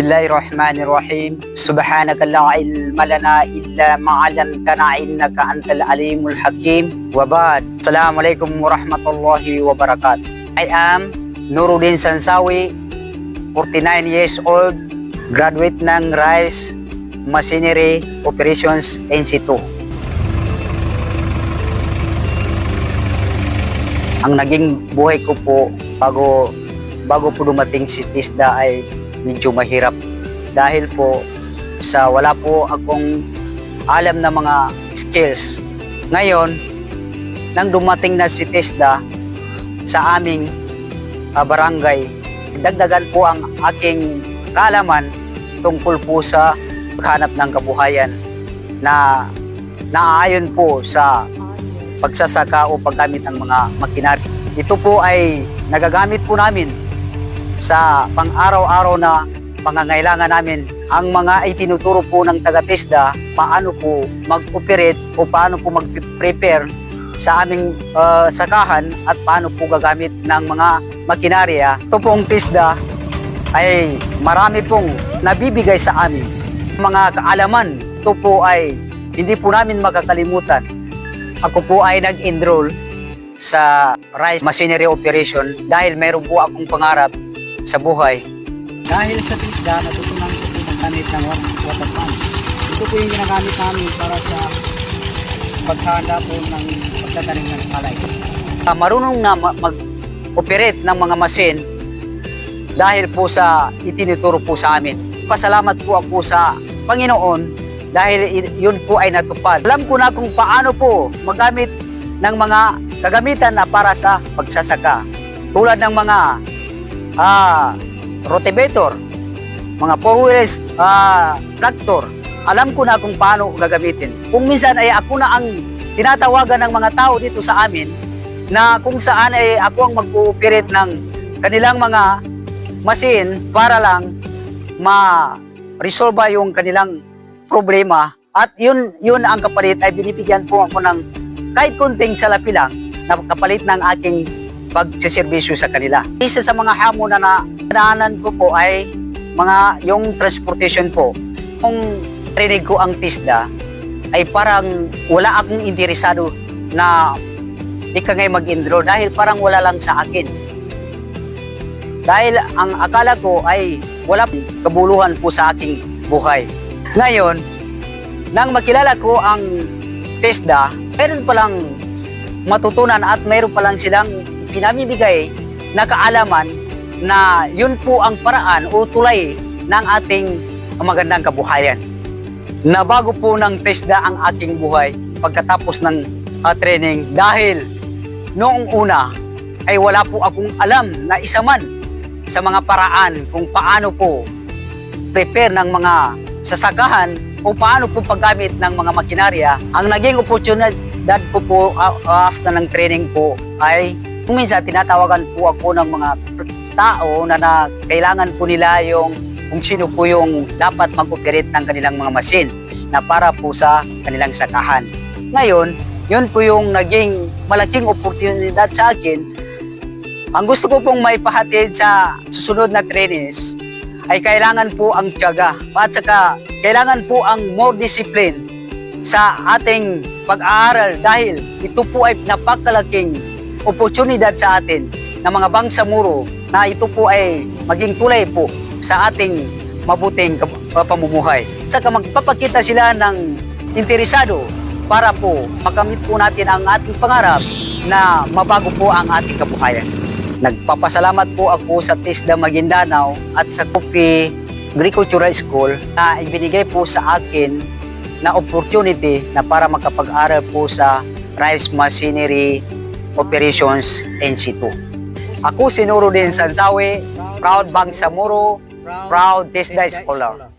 Bismillahirrahmanirrahim. Subhanaka la ilma lana illa ma 'allamtana innaka antal alimul hakim. Wa ba'd. Assalamualaikum warahmatullahi wabarakatuh. I am Nuruddin Sansawi, 49 years old, graduate ng Rice Machinery Operations NC2. Ang naging buhay ko po bago po dumating si TISDA ay medyo mahirap dahil po sa wala po akong alam na mga skills. Ngayon, nang dumating na si TISDA sa aming barangay, dagdagan po ang aking kaalaman tungkol po sa paghanap ng kabuhayan na naaayon po sa pagsasaka o paggamit ng mga makinarya. Ito po ay nagagamit po namin sa pang-araw-araw na pangangailangan namin. Ang mga itinuturo po ng taga-TISDA, paano po mag-operate o paano po mag-prepare sa aming sakahan at paano po gagamit ng mga makinarya. Ito pong TISDA ay marami pong nabibigay sa amin. Mga kaalaman, ito po ay hindi po namin makakalimutan. Ako po ay nag-enroll sa Rice Machinery Operation dahil mayroon po akong pangarap sa buhay. Dahil sa TISDA, natutunan ko po maggamit ng water pump. Ito po yung ginagamit namin para sa paghanda po ng pagtatanim ng palay. Marunong na mag-operate ng mga machine dahil po sa itinuturo po sa amin. Pasalamat po ako sa Panginoon dahil yun po ay natupad. Alam ko na kung paano po magamit ng mga kagamitan na para sa pagsasaka. Tulad ng mga rotivator, mga four-wheels tractor. Alam ko na kung paano gagamitin. Kung minsan ay ako na ang tinatawagan ng mga tao dito sa amin na kung saan ay ako ang mag-ooperate ng kanilang mga machine para lang ma-resolve yung kanilang problema. At yun ang kapalit ay binibigyan po ako ng kahit kunting salapi lang na kapalit ng aking pagsiservisyo sa kanila. Isa sa mga hamon na nadaanan ko po ay yung transportation po. Kung rinig ko ang TISDA ay parang wala akong interesado na ikangay mag-enroll dahil parang wala lang sa akin. Dahil ang akala ko ay wala kabuluhan po sa aking buhay. Ngayon, nang makilala ko ang TISDA, meron palang matutunan at meron palang silang pinamibigay na kaalaman na yun po ang paraan o tulay ng ating magandang kabuhayan. Nabago po ng TISDA ang aking buhay pagkatapos ng training dahil noong una ay wala po akong alam na isa man sa mga paraan kung paano po prepare ng mga sasakahan o paano po paggamit ng mga makinarya. Ang naging oportunidad po after ng training po ay kung minsan tinatawagan po ako ng mga tao na kailangan po nila kung sino po yung dapat mag-operate ng kanilang mga machine na para po sa kanilang sakahan. Ngayon, yun po yung naging malaking oportunidad sa akin. Ang gusto ko pong maipahatid sa susunod na trainings ay kailangan po ang tiyaga at saka kailangan po ang more discipline sa ating pag-aaral dahil ito po ay napakalaking oportunidad sa atin na mga bangsamoro na ito po ay maging tulay po sa ating mabuting pamumuhay. Saka magpapakita sila ng interesado para po makamit po natin ang ating pangarap na mabago po ang ating kabuhayan. Nagpapasalamat po ako sa TISDA Maguindanao at sa Kupi Agricultural School na ibinigay po sa akin na opportunity na para makapag-aral po sa Rice Machinery Operations NC2. Ako si Nuruddin Sansawi, proud Bangsamoro, proud TISDA scholar.